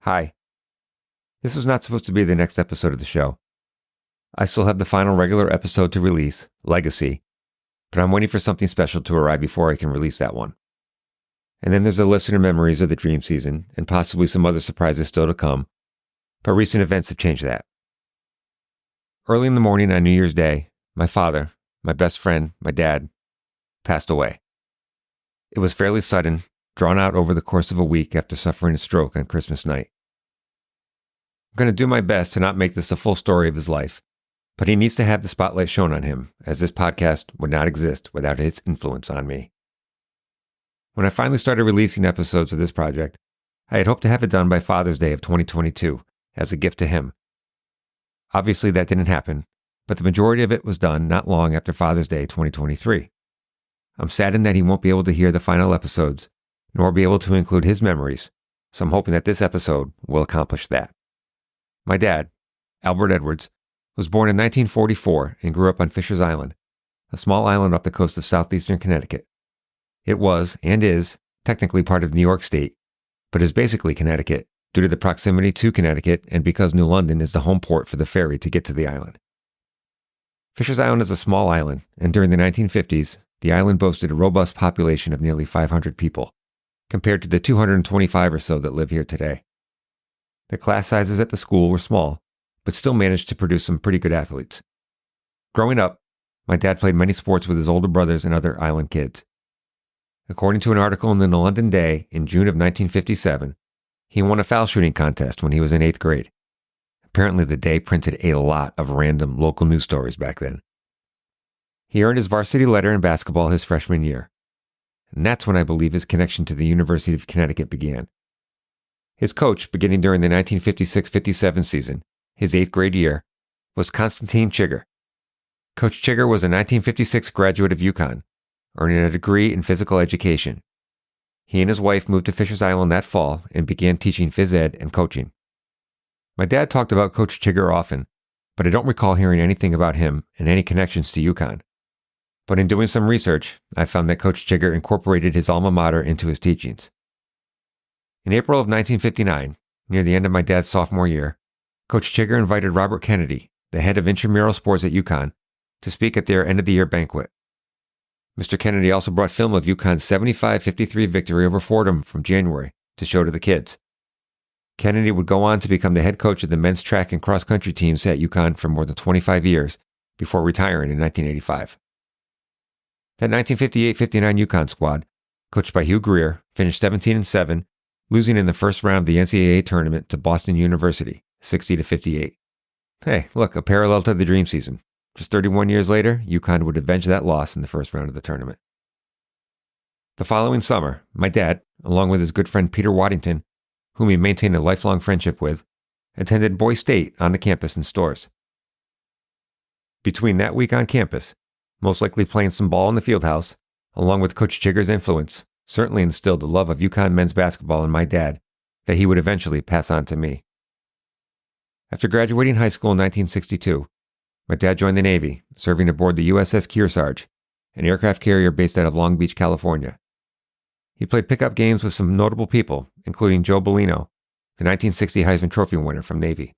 Hi. This was not supposed to be the next episode of the show. I still have the final regular episode to release, Legacy, but I'm waiting for something special to arrive before I can release that one. And then there's the listener memories of the dream season, and possibly some other surprises still to come, but recent events have changed that. Early in the morning on New Year's Day, my father, my best friend, my dad, passed away. It was fairly sudden, drawn out over the course of a week after suffering a stroke on Christmas night. I'm going to do my best to not make this a full story of his life, but he needs to have the spotlight shown on him, as this podcast would not exist without his influence on me. When I finally started releasing episodes of this project, I had hoped to have it done by Father's Day of 2022, as a gift to him. Obviously that didn't happen, but the majority of it was done not long after Father's Day 2023. I'm saddened that he won't be able to hear the final episodes, nor be able to include his memories, so I'm hoping that this episode will accomplish that. My dad, Albert Edwards, was born in 1944 and grew up on Fisher's Island, a small island off the coast of southeastern Connecticut. It was, and is, technically part of New York State, but is basically Connecticut due to the proximity to Connecticut and because New London is the home port for the ferry to get to the island. Fisher's Island is a small island, and during the 1950s, the island boasted a robust population of nearly 500 people, compared to the 225 or so that live here today. The class sizes at the school were small, but still managed to produce some pretty good athletes. Growing up, my dad played many sports with his older brothers and other island kids. According to an article in the New London Day in June of 1957, he won a foul shooting contest when he was in 8th grade. Apparently the Day printed a lot of random local news stories back then. He earned his varsity letter in basketball his freshman year, and that's when I believe his connection to the University of Connecticut began. His coach, beginning during the 1956-57 season, his 8th grade year, was Konstantin Chigger. Coach Chigger was a 1956 graduate of UConn, earning a degree in physical education. He and his wife moved to Fisher's Island that fall and began teaching phys ed and coaching. My dad talked about Coach Chigger often, but I don't recall hearing anything about him and any connections to UConn. But in doing some research, I found that Coach Chigger incorporated his alma mater into his teachings. In April of 1959, near the end of my dad's sophomore year, Coach Chigger invited Robert Kennedy, the head of intramural sports at UConn, to speak at their end-of-the-year banquet. Mr. Kennedy also brought film of UConn's 75-53 victory over Fordham from January to show to the kids. Kennedy would go on to become the head coach of the men's track and cross-country teams at UConn for more than 25 years before retiring in 1985. That 1958-59 UConn squad, coached by Hugh Greer, finished 17-7, losing in the first round of the NCAA tournament to Boston University, 60-58. Hey, look, a parallel to the dream season. Just 31 years later, UConn would avenge that loss in the first round of the tournament. The following summer, my dad, along with his good friend Peter Waddington, whom he maintained a lifelong friendship with, attended Boys State on the campus in Storrs. Between that week on campus, most likely playing some ball in the fieldhouse, along with Coach Chigger's influence, certainly instilled the love of UConn men's basketball in my dad that he would eventually pass on to me. After graduating high school in 1962, my dad joined the Navy, serving aboard the USS Kearsarge, an aircraft carrier based out of Long Beach, California. He played pickup games with some notable people, including Joe Bellino, the 1960 Heisman Trophy winner from Navy.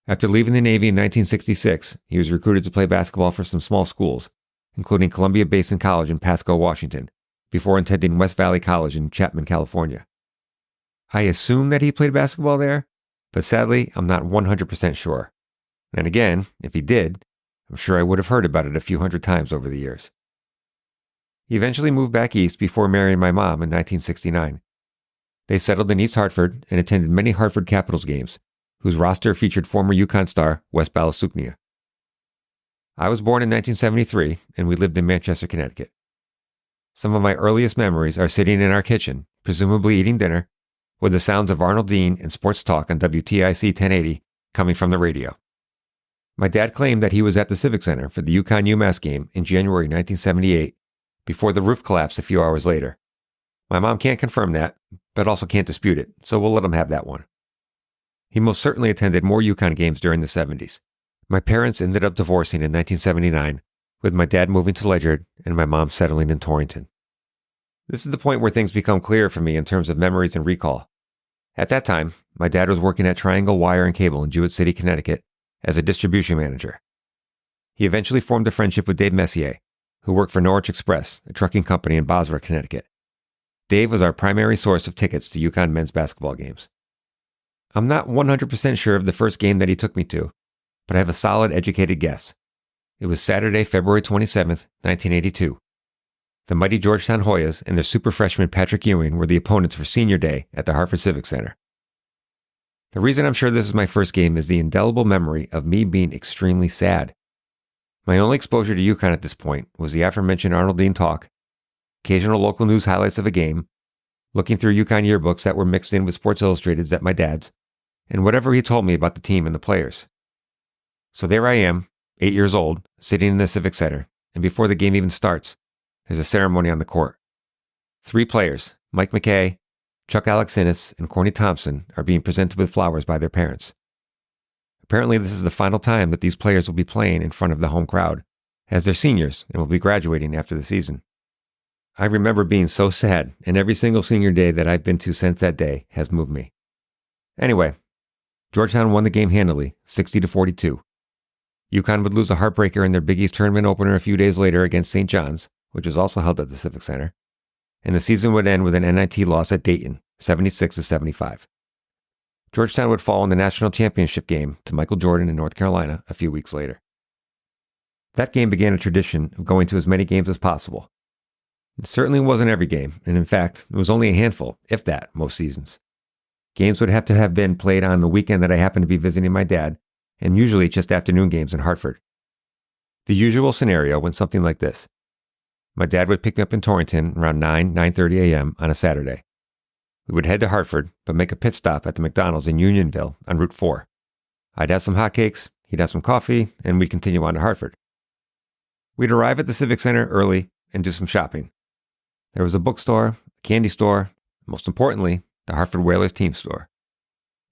After leaving the Navy in 1966, he was recruited to play basketball for some small schools, including Columbia Basin College in Pasco, Washington, before attending West Valley College in Chapman, California. I assume that he played basketball there, but sadly, I'm not 100% sure. And again, if he did, I'm sure I would have heard about it a few hundred times over the years. He eventually moved back east before marrying my mom in 1969. They settled in East Hartford and attended many Hartford Capitals games, whose roster featured former UConn star Wes Balasuknia. I was born in 1973, and we lived in Manchester, Connecticut. Some of my earliest memories are sitting in our kitchen, presumably eating dinner, with the sounds of Arnold Dean and sports talk on WTIC 1080 coming from the radio. My dad claimed that he was at the Civic Center for the UConn-UMass game in January 1978, before the roof collapsed a few hours later. My mom can't confirm that, but also can't dispute it, so we'll let him have that one. He most certainly attended more UConn games during the 70s. My parents ended up divorcing in 1979, with my dad moving to Ledyard and my mom settling in Torrington. This is the point where things become clear for me in terms of memories and recall. At that time, my dad was working at Triangle Wire and Cable in Jewett City, Connecticut, as a distribution manager. He eventually formed a friendship with Dave Messier, who worked for Norwich Express, a trucking company in Bosworth, Connecticut. Dave was our primary source of tickets to UConn men's basketball games. I'm not 100% sure of the first game that he took me to, but I have a solid, educated guess. It was Saturday, February 27th, 1982. The mighty Georgetown Hoyas and their super freshman Patrick Ewing were the opponents for Senior Day at the Hartford Civic Center. The reason I'm sure this is my first game is the indelible memory of me being extremely sad. My only exposure to UConn at this point was the aforementioned Arnold Dean talk, occasional local news highlights of a game, looking through UConn yearbooks that were mixed in with Sports Illustrateds at my dad's, and whatever he told me about the team and the players. So there I am, 8 years old, sitting in the Civic Center, and before the game even starts, there's a ceremony on the court. 3 players, Mike McKay, Chuck Alexinis, and Corny Thompson, are being presented with flowers by their parents. Apparently, this is the final time that these players will be playing in front of the home crowd, as they're seniors and will be graduating after the season. I remember being so sad, and every single senior day that I've been to since that day has moved me. Anyway, Georgetown won the game handily, 60-42. UConn would lose a heartbreaker in their Big East tournament opener a few days later against St. John's, which was also held at the Civic Center, and the season would end with an NIT loss at Dayton, 76-75. Georgetown would fall in the national championship game to Michael Jordan in North Carolina a few weeks later. That game began a tradition of going to as many games as possible. It certainly wasn't every game, and in fact, it was only a handful, if that, most seasons. Games would have to have been played on the weekend that I happened to be visiting my dad, and usually just afternoon games in Hartford. The usual scenario went something like this. My dad would pick me up in Torrington around 9:30 a.m. on a Saturday. We would head to Hartford, but make a pit stop at the McDonald's in Unionville on Route 4. I'd have some hotcakes, he'd have some coffee, and we'd continue on to Hartford. We'd arrive at the Civic Center early and do some shopping. There was a bookstore, a candy store, most importantly, the Hartford Whalers team store.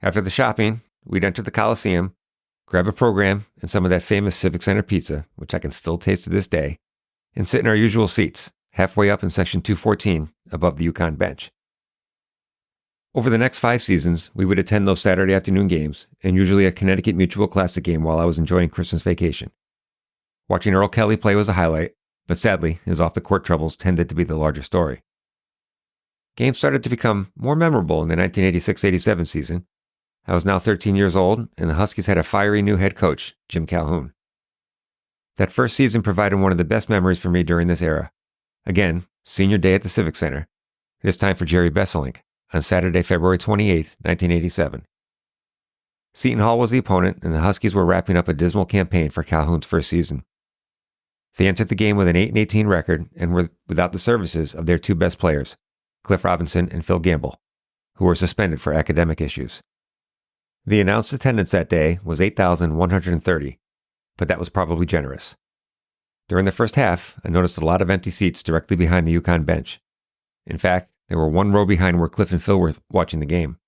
After the shopping, we'd enter the Coliseum, grab a program and some of that famous Civic Center pizza, which I can still taste to this day, and sit in our usual seats, halfway up in section 214, above the UConn bench. Over the next 5 seasons, we would attend those Saturday afternoon games, and usually a Connecticut Mutual Classic game while I was enjoying Christmas vacation. Watching Earl Kelly play was a highlight, but sadly, his off-the-court troubles tended to be the larger story. Games started to become more memorable in the 1986-87 season. I was now 13 years old, and the Huskies had a fiery new head coach, Jim Calhoun. That first season provided one of the best memories for me during this era. Again, Senior Day at the Civic Center, this time for Jerry Besselink, on Saturday, February 28, 1987. Seton Hall was the opponent, and the Huskies were wrapping up a dismal campaign for Calhoun's first season. They entered the game with an 8-18 record and were without the services of their 2 best players, Cliff Robinson and Phil Gamble, who were suspended for academic issues. The announced attendance that day was 8,130, but that was probably generous. During the first half, I noticed a lot of empty seats directly behind the UConn bench. In fact, there were 1 row behind where Cliff and Phil were watching the game.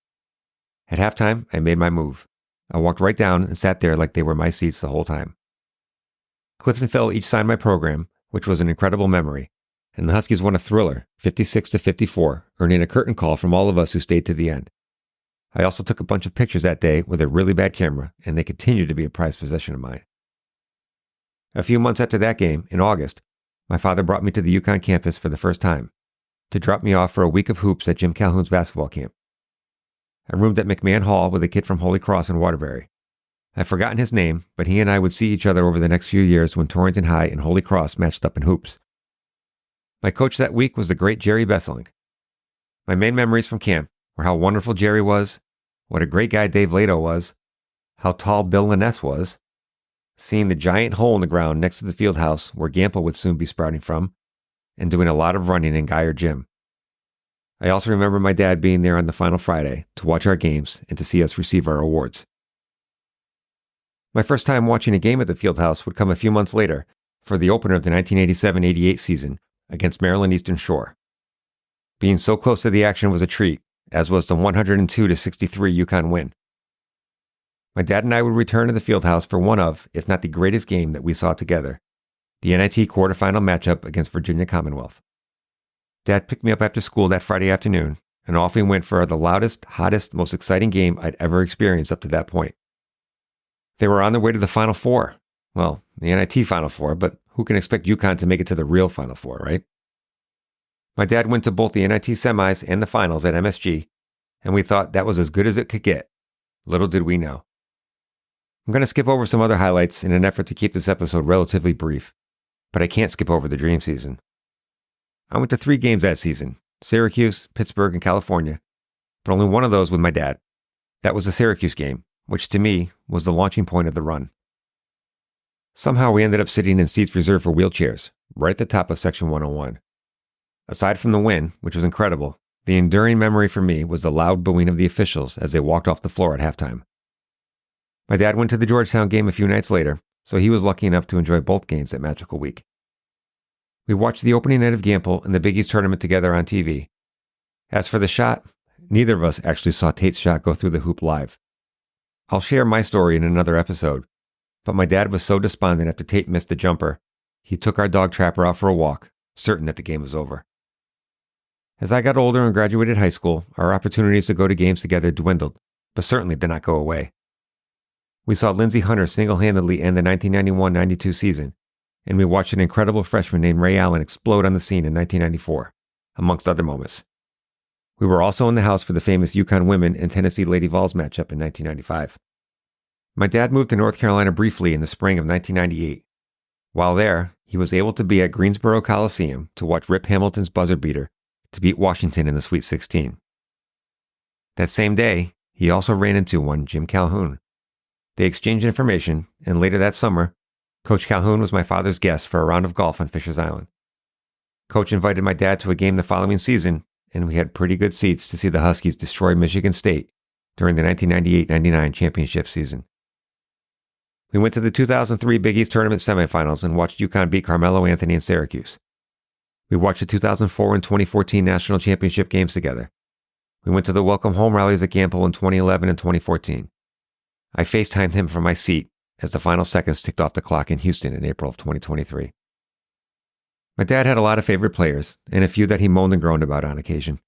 At halftime, I made my move. I walked right down and sat there like they were my seats the whole time. Cliff and Phil each signed my program, which was an incredible memory, and the Huskies won a thriller, 56-54, earning a curtain call from all of us who stayed to the end. I also took a bunch of pictures that day with a really bad camera, and they continue to be a prized possession of mine. A few months after that game, in August, my father brought me to the UConn campus for the first time, to drop me off for a week of hoops at Jim Calhoun's basketball camp. I roomed at McMahon Hall with a kid from Holy Cross in Waterbury. I've forgotten his name, but he and I would see each other over the next few years when Torrington High and Holy Cross matched up in hoops. My coach that week was the great Jerry Besselink. My main memories from camp were how wonderful Jerry was, what a great guy Dave Lato was, how tall Bill Liness was, seeing the giant hole in the ground next to the field house where Gamble would soon be sprouting from, and doing a lot of running in Geyer Gym. I also remember my dad being there on the final Friday to watch our games and to see us receive our awards. My first time watching a game at the Fieldhouse would come a few months later for the opener of the 1987-88 season against Maryland Eastern Shore. Being so close to the action was a treat, as was the 102-63 UConn win. My dad and I would return to the Fieldhouse for one of, if not the greatest game that we saw together, the NIT quarterfinal matchup against Virginia Commonwealth. Dad picked me up after school that Friday afternoon, and off we went for the loudest, hottest, most exciting game I'd ever experienced up to that point. They were on their way to the Final Four. Well, the NIT Final Four, but who can expect UConn to make it to the real Final Four, right? My dad went to both the NIT semis and the finals at MSG, and we thought that was as good as it could get. Little did we know. I'm going to skip over some other highlights in an effort to keep this episode relatively brief, but I can't skip over the dream season. I went to 3 games that season, Syracuse, Pittsburgh, and California, but only one of those with my dad. That was the Syracuse game, which to me was the launching point of the run. Somehow we ended up sitting in seats reserved for wheelchairs, right at the top of Section 101. Aside from the win, which was incredible, the enduring memory for me was the loud booing of the officials as they walked off the floor at halftime. My dad went to the Georgetown game a few nights later, so he was lucky enough to enjoy both games at Magical Week. We watched the opening night of Gampel and the Big East tournament together on TV. As for the shot, neither of us actually saw Tate's shot go through the hoop live. I'll share my story in another episode, but my dad was so despondent after Tate missed the jumper, he took our dog Trapper out for a walk, certain that the game was over. As I got older and graduated high school, our opportunities to go to games together dwindled, but certainly did not go away. We saw Lindsey Hunter single-handedly end the 1991-92 season, and we watched an incredible freshman named Ray Allen explode on the scene in 1994, amongst other moments. We were also in the house for the famous UConn women and Tennessee Lady Vols matchup in 1995. My dad moved to North Carolina briefly in the spring of 1998. While there, he was able to be at Greensboro Coliseum to watch Rip Hamilton's buzzer beater to beat Washington in the Sweet 16. That same day, he also ran into one Jim Calhoun. They exchanged information, and later that summer, Coach Calhoun was my father's guest for a round of golf on Fisher's Island. Coach invited my dad to a game the following season, and we had pretty good seats to see the Huskies destroy Michigan State during the 1998-99 championship season. We went to the 2003 Big East Tournament semifinals and watched UConn beat Carmelo Anthony in Syracuse. We watched the 2004 and 2014 national championship games together. We went to the welcome home rallies at Gampel in 2011 and 2014. I FaceTimed him from my seat as the final seconds ticked off the clock in Houston in April of 2023. My dad had a lot of favorite players, and a few that he moaned and groaned about on occasion.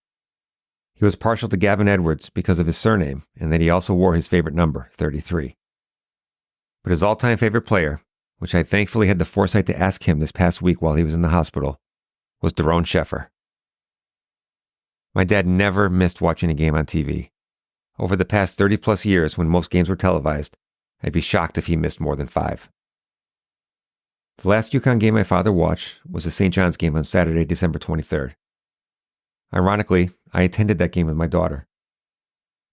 He was partial to Gavin Edwards because of his surname, and that he also wore his favorite number, 33. But his all-time favorite player, which I thankfully had the foresight to ask him this past week while he was in the hospital, was Daron Sheffer. My dad never missed watching a game on TV. Over the past 30-plus years, when most games were televised, I'd be shocked if he missed more than 5. The last UConn game my father watched was the St. John's game on Saturday, December 23rd. Ironically, I attended that game with my daughter.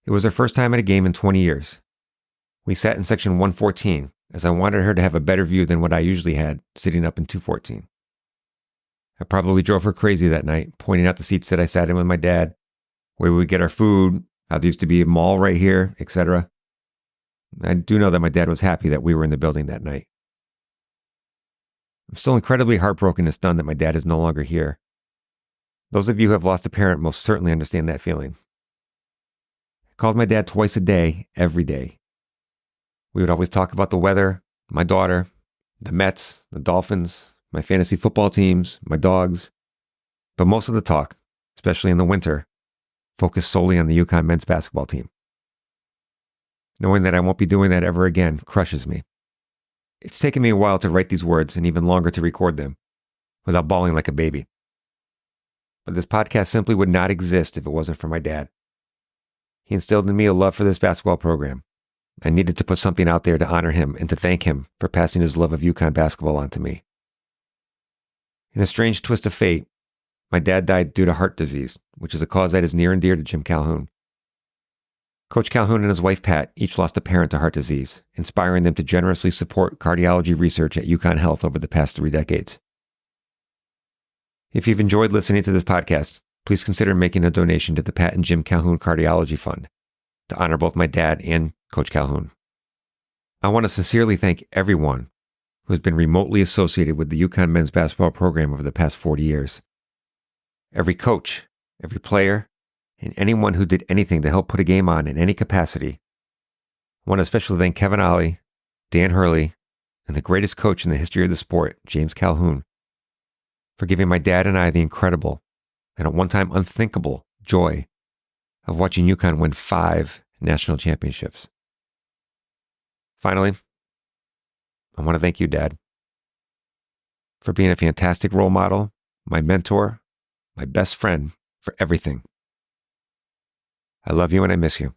It was her first time at a game in 20 years. We sat in section 114, as I wanted her to have a better view than what I usually had, sitting up in 214. I probably drove her crazy that night, pointing out the seats that I sat in with my dad, where we would get our food, how there used to be a mall right here, etc. I do know that my dad was happy that we were in the building that night. I'm still incredibly heartbroken and stunned that my dad is no longer here. Those of you who have lost a parent most certainly understand that feeling. I called my dad twice a day, every day. We would always talk about the weather, my daughter, the Mets, the Dolphins, my fantasy football teams, my dogs. But most of the talk, especially in the winter, focused solely on the UConn men's basketball team. Knowing that I won't be doing that ever again crushes me. It's taken me a while to write these words and even longer to record them without bawling like a baby. But this podcast simply would not exist if it wasn't for my dad. He instilled in me a love for this basketball program. I needed to put something out there to honor him and to thank him for passing his love of UConn basketball on to me. In a strange twist of fate, my dad died due to heart disease, which is a cause that is near and dear to Jim Calhoun. Coach Calhoun and his wife Pat each lost a parent to heart disease, inspiring them to generously support cardiology research at UConn Health over the past 3 decades. If you've enjoyed listening to this podcast, please consider making a donation to the Pat and Jim Calhoun Cardiology Fund to honor both my dad and Coach Calhoun. I want to sincerely thank everyone who has been remotely associated with the UConn men's basketball program over the past 40 years. Every coach, every player, and anyone who did anything to help put a game on in any capacity. I want to especially thank Kevin Ollie, Dan Hurley, and the greatest coach in the history of the sport, James Calhoun, for giving my dad and I the incredible and at one time unthinkable joy of watching UConn win 5 national championships. Finally, I want to thank you, Dad, for being a fantastic role model, my mentor, my best friend, for everything. I love you and I miss you.